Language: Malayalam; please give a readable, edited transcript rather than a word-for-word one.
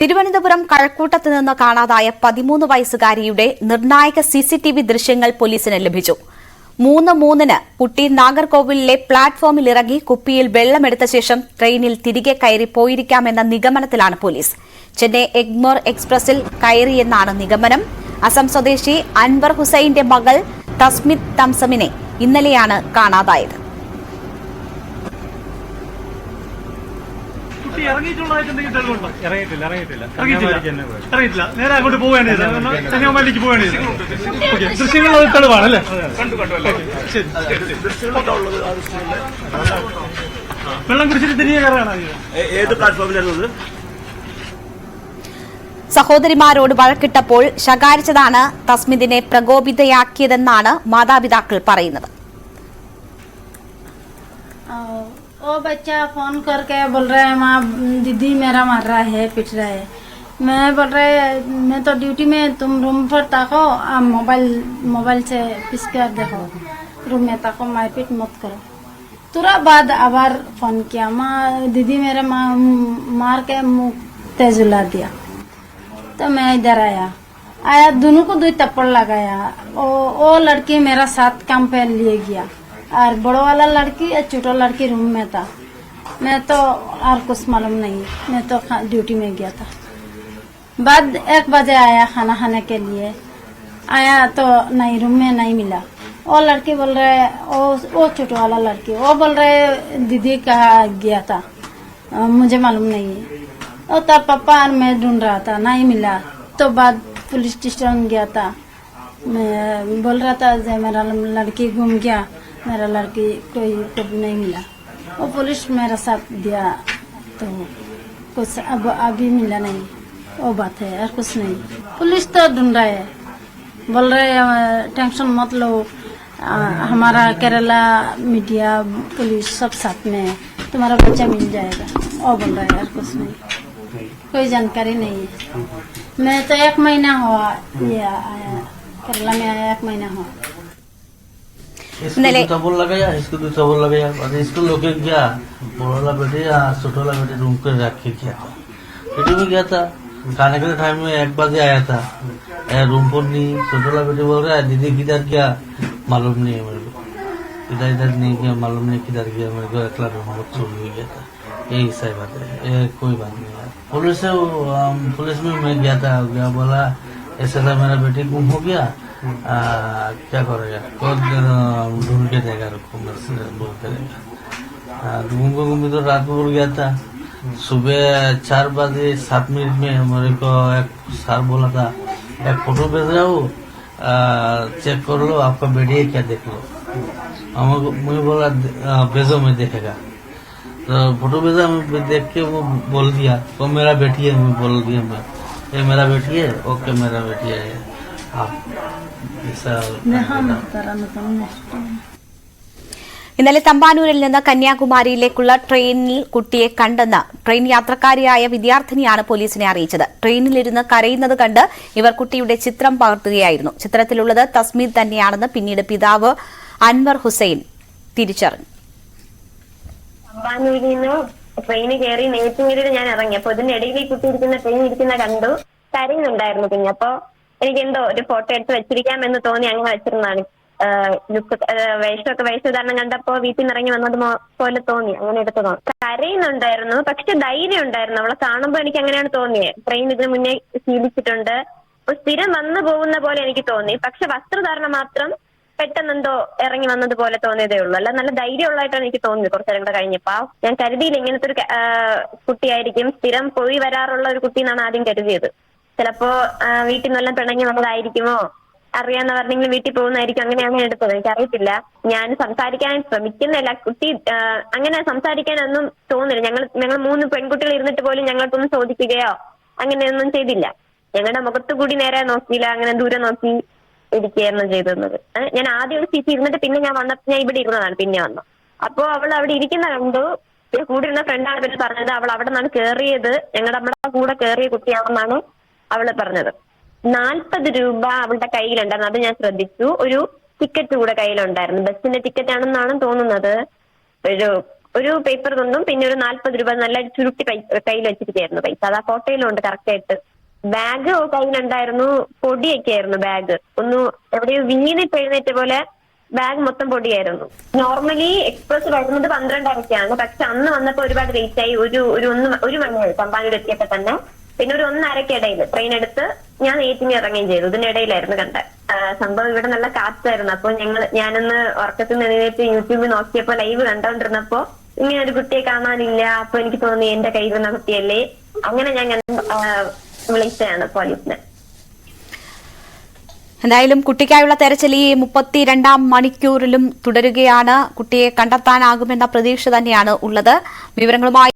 തിരുവനന്തപുരം കഴക്കൂട്ടത്ത് നിന്ന് കാണാതായ 13 വയസ്സുകാരിയുടെ നിർണായക സിസിടിവി ദൃശ്യങ്ങൾ പോലീസിന് ലഭിച്ചു. 3:03 കുട്ടി നാഗർകോവിലിലെ പ്ലാറ്റ്ഫോമിൽ ഇറങ്ങി കുപ്പിയിൽ വെള്ളമെടുത്ത ശേഷം ട്രെയിനിൽ തിരികെ കയറി പോയിരിക്കാമെന്ന നിഗമനത്തിലാണ് പോലീസ്. ചെന്നൈ എഗ്മോർ എക്സ്പ്രസിൽ കയറിയെന്നാണ് നിഗമനം. അസം സ്വദേശി അൻവർ ഹുസൈന്റെ മകൾ തസ്മിത് തംസമിനെ ഇന്നലെയാണ് കാണാതായത്. നേരെ അങ്ങോട്ട് പോവുകയാണ് കന്യാകുമാരിക്ക് പോവുകയാണ് ദൃശ്യങ്ങൾ തെളിവാണല്ലേ? വെള്ളം കുടിച്ചിട്ട് തിരികെ കയറാണ്. ഏത് പ്ലാറ്റ്ഫോമിലായിരുന്നു? സഹോദരിമാരോട് വഴക്കിട്ടപ്പോൾ ശകാരിച്ചതാണ് തസ്മിദിനെ പ്രകോപിതയാക്കിയതെന്നാണ് മാതാപിതാക്കൾ പറയുന്നത്. वो बच्चा फोन करके बोल रहा है माँ दीदी मेरा मार रहा है पिट रहा है. मैं बोल रहा है मैं तो ड्यूटी में, तुम रूम पर ताको, मोबाइल से पिस कर देखो, रूम में ताको, मारपीट मत करो. तुरंत बाद आबार फोन किया, माँ दीदी मेरा मार के मुँह तेजुला दिया. तो मैं इधर आया दोनों को 2 थप्पड़ लगाया. वो लड़की मेरा साथ काम पे लिए गया और बड़ो वाला लड़की और छोटा लड़की रूम में था. मैं तो और कुछ मालूम नहीं, मैं तो ड्यूटी में गया था. बाद 1 बजे आया खाना खाने के लिए, आया तो नहीं, रूम में नहीं मिला. वो लड़की बोल रहे, वो छोटा वाला लड़की वो बोल रहे दीदी कहाँ गया था, मुझे मालूम नहीं है. और तब पापा और मैं ढूंढ रहा था, नहीं मिला. तो बाद पुलिस स्टेशन गया था, मैं बोल रहा था मेरा लड़की घूम गया, मेरा लड़की कोई नहीं मिला. वो पुलिस मेरा साथ दिया तो कुछ अब अभी मिला नहीं, वो बात है और कुछ नहीं. पुलिस तो ढूंढ रहा है, बोल रहे टेंशन मत लो, हमारा केरला मीडिया पुलिस सब साथ में है, तुम्हारा बच्चा मिल जाएगा. वो बोल रहा है और कुछ नहीं, कोई जानकारी नहीं है. मैं तो 1 महीना हुआ ये आया, केरला में आया 1 महीना हुआ. इसको दूसरा बोल लगाया और इसको लोके गया, बड़ा बेटे छोटा वाला बेटे रूम पे रख के गया था. बेटे में गया था खाने के टाइम में 1 बजे आया था, रूम पर नहीं. छोटा वाला बेटे बोल रहा है दीदी किधर गया मालूम नहीं है मेरे को, इधर नहीं गया मालूम नहीं किधर गया, मेरे को अकेला रूम पर छोड़ गया था. यही सही बात है, कोई बात नहीं है. पुलिस में मैं गया था, बोला ऐसा था मेरा बेटी गुम हो गया, क्या करेगा, कौन ढूंढ के देगा, बोल करेगा. घूम तो रात को गया था. सुबह 4 बजे 7 मिनट में मेरे को एक सर बोला था एक फोटो भेज रहा हूँ, चेक कर लो आपका बेटी है क्या, देख लो. मुझे बोला भेजो मैं देखेगा. तो फोटो भेजा, मैं देख के वो बोल दिया वो मेरा बेटी है. मैं बोल दिया मैं ये मेरा बेटी है, ओके मेरा बेटी है. ഇന്നലെ തമ്പാനൂരിൽ നിന്ന് കന്യാകുമാരിയിലേക്കുള്ള ട്രെയിനിൽ കുട്ടിയെ കണ്ടെന്ന് ട്രെയിൻ യാത്രക്കാരിയായ വിദ്യാർത്ഥിനിയാണ് പോലീസിനെ അറിയിച്ചത്. ട്രെയിനിലിരുന്ന് കരയുന്നത് കണ്ട് ഇവർ കുട്ടിയുടെ ചിത്രം പകർത്തുകയായിരുന്നു. ചിത്രത്തിലുള്ളത് തസ്മീദ് തന്നെയാണെന്ന് പിന്നീട് പിതാവ് അൻവർ ഹുസൈൻ തിരിച്ചറിഞ്ഞു. തമ്പാനൂരിൽ നിന്ന് ട്രെയിന് കയറി നെയ്ത്തുമേലിൽ ഞാൻ ഇറങ്ങി. അപ്പൊ ഇതിനിടയിൽ ഈ കുട്ടി ഇരിക്കുന്ന ട്രെയിൻ ഇരിക്കുന്ന കണ്ടു, കരയുന്നുണ്ടായിരുന്നു. പിന്നെ അപ്പൊ എനിക്ക് എന്തോ ഒരു ഫോട്ടോ എടുത്ത് വെച്ചിരിക്കാമെന്ന് തോന്നി, അങ്ങനെ വെച്ചിരുന്നാണ്. വേഷധാരണം കണ്ടപ്പോ വീട്ടിൽ നിന്ന് ഇറങ്ങി വന്നത് പോലെ തോന്നി, അങ്ങനെ എടുത്തതോ. കരയുന്നുണ്ടായിരുന്നു, പക്ഷെ ധൈര്യം ഉണ്ടായിരുന്നു. അവളെ കാണുമ്പോ എനിക്ക് അങ്ങനെയാണ് തോന്നിയത്. ട്രെയിൻ ഇതിന് മുന്നേ ശീലിച്ചിട്ടുണ്ട്, അപ്പൊ സ്ഥിരം വന്നു പോകുന്ന പോലെ എനിക്ക് തോന്നി. പക്ഷെ വസ്ത്രധാരണം മാത്രം പെട്ടെന്നെന്തോ ഇറങ്ങി വന്നത് പോലെ തോന്നിയതേ ഉള്ളൂ. അല്ല, നല്ല ധൈര്യമുള്ളതായിട്ടാണ് എനിക്ക് തോന്നിയത്. കുറച്ചേരം കൂടെ കഴിഞ്ഞപ്പോ ഞാൻ കരുതിയില്ല ഇങ്ങനത്തെ ഒരു കുട്ടിയായിരിക്കും, സ്ഥിരം പോയി വരാറുള്ള ഒരു കുട്ടി എന്നാണ് ആദ്യം കരുതിയത്. ചിലപ്പോ വീട്ടിൽ നിന്നെല്ലാം പിണങ്ങി വന്നതായിരിക്കുമോ, അറിയാവുന്നവരുടെങ്കിലും വീട്ടിൽ പോകുന്നതായിരിക്കും, അങ്ങനെയാണ് എടുത്തത്. എനിക്കറിയത്തില്ല. ഞാൻ സംസാരിക്കാൻ ശ്രമിക്കുന്നില്ല. കുട്ടി അങ്ങനെ സംസാരിക്കാനൊന്നും തോന്നില്ല. ഞങ്ങൾ 3 പെൺകുട്ടികൾ ഇരുന്നിട്ട് പോലും ഞങ്ങൾക്കൊന്നും ചോദിക്കുകയോ അങ്ങനെയൊന്നും ചെയ്തില്ല. ഞങ്ങളുടെ മുഖത്ത് കൂടി നേരെ നോക്കിയില്ല, അങ്ങനെ ദൂരെ നോക്കി ഇരിക്കുകയായിരുന്നു ചെയ്തിരുന്നത്. ഞാൻ ആദ്യം ഒരു സീറ്റ് ഇരുന്നിട്ട് പിന്നെ ഞാൻ ഇവിടെ ഇരുന്നതാണ്. പിന്നെ വന്നു അപ്പോ അവൾ അവിടെ ഇരിക്കുന്ന കണ്ടു. കൂടെ ഇരുന്ന ഫ്രണ്ടാണ് പിന്നെ പറഞ്ഞത് അവൾ അവിടെ നിന്നാണ് കയറിയത്, നമ്മുടെ കൂടെ കയറിയ കുട്ടിയാണെന്നാണ് അവള് പറഞ്ഞത്. 40 രൂപ അവളുടെ കയ്യിലുണ്ടായിരുന്നു, അത് ഞാൻ ശ്രദ്ധിച്ചു. ഒരു ടിക്കറ്റ് കൂടെ കയ്യിലുണ്ടായിരുന്നു, ബസ്സിന്റെ ടിക്കറ്റ് ആണെന്നാണ് തോന്നുന്നത്. ഒരു ഒരു പേപ്പർ തന്നും പിന്നെ ഒരു 40 രൂപ നല്ല ചുരുട്ടി കയ്യിൽ വെച്ചിരിക്കുകയായിരുന്നു പൈസ. അത് ആ ഫോട്ടോയിലുണ്ട് കറക്റ്റ് ആയിട്ട്. ബാഗ് കയ്യിലുണ്ടായിരുന്നു, പൊടിയൊക്കെ ആയിരുന്നു ബാഗ്. ഒന്ന് എവിടെയോ വീണിട്ട് എഴുന്നേറ്റ പോലെ ബാഗ് മൊത്തം പൊടിയായിരുന്നു. നോർമലി എക്സ്പ്രസ് വരുന്നത് 12:30-ക്കാണ്. പക്ഷെ അന്ന് വന്നപ്പോ ഒരുപാട് ലേറ്റ് ആയി. ഒരു മണിയായി തമ്പാനൂർ എത്തിയപ്പോ തന്നെ. പിന്നെ ഒരു 1:30-ക്കിടയിൽ ട്രെയിൻ എടുത്ത് ഞാൻ ഏറ്റിന് ഇറങ്ങുകയും ചെയ്തു. ഇതിനിടയിലായിരുന്നു കണ്ടത് സംഭവം. ഇവിടെ നല്ല കാറ്റായിരുന്നു. അപ്പൊ ഞാനൊന്ന് ഉറക്കത്തിൽ നിന്ന് എഴുന്നേറ്റ് യൂട്യൂബിൽ നോക്കിയപ്പോ ലൈവ് കണ്ടോണ്ടിരുന്നപ്പോ ഇങ്ങനെ ഒരു കുട്ടിയെ കാണാനില്ല. അപ്പൊ എനിക്ക് തോന്നി എന്റെ കയ്യിലുള്ള കുട്ടിയല്ലേ. അങ്ങനെ ഞാൻ വിളിച്ചതാണ് പോലീസിനെ. എന്തായാലും കുട്ടിക്കായുള്ള തെരച്ചിൽ ഈ 32-ാം മണിക്കൂറിലും തുടരുകയാണ്. കുട്ടിയെ കണ്ടെത്താനാകുമെന്ന പ്രതീക്ഷ തന്നെയാണ് ഉള്ളത്. വിവരങ്ങളുമായി